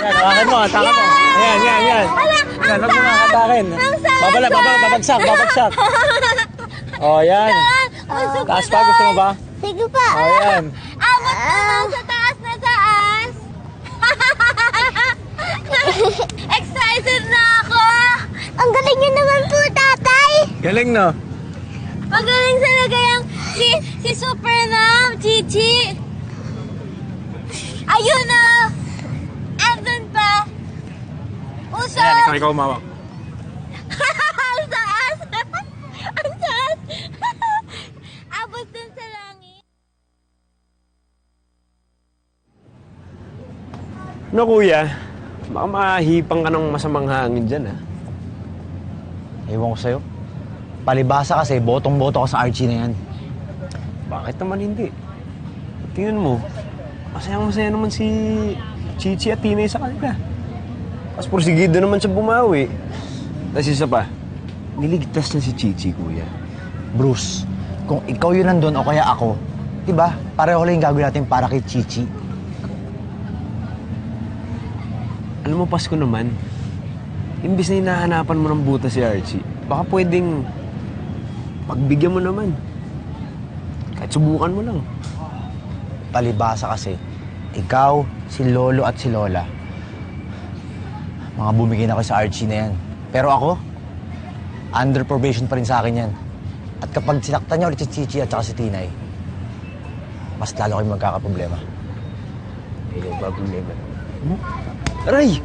Hawakan mo, atakan mo. Ayan. Yan, huwag mo nakatakin. Babagsak. O, yan. Taas pa, gusto mo ba? Sige pa. O, yan. Abot naman sa taas na taas. Excited na ako. Ang galing niyo naman po, tatay. Galing, no? Magaling talaga yung si Supernam, Chichi. Ayun na. Andun pa. Usap. Ayan, ikaw umawak. Ang taas. Ang taas. Abot dun sa langit. No, kuya. Baka mahihipang ka ng masamang hangin dyan, ha? Ewan ko sa'yo. Palibasa kasi, botong-boto ka sa Archie na yan. Bakit naman hindi? Tingnan mo, masayang-masaya naman si Chichi at Tinay sa kanila. Tapos porsigido naman siya bumawi. Tapos isa pa, niligtas na si Chichi, kuya. Bruce, kung ikaw yun nandun o kaya ako, diba, pareho lang yung gagawin natin para kay Chichi. Alam mo, Pasko naman, imbis na hinahanapan mo ng buta si Archie, baka pwedeng pagbigyan mo naman. Kahit subukan mo lang. Palibasa kasi, ikaw, si Lolo at si Lola, mga bumigay na ako sa Archie na yan. Pero ako, under probation pa rin sa akin yan. At kapag sinaktan niya ulit si Chichi at saka si Tinay, mas lalo kayo magkakaproblema. Ayun ba problema? Aray!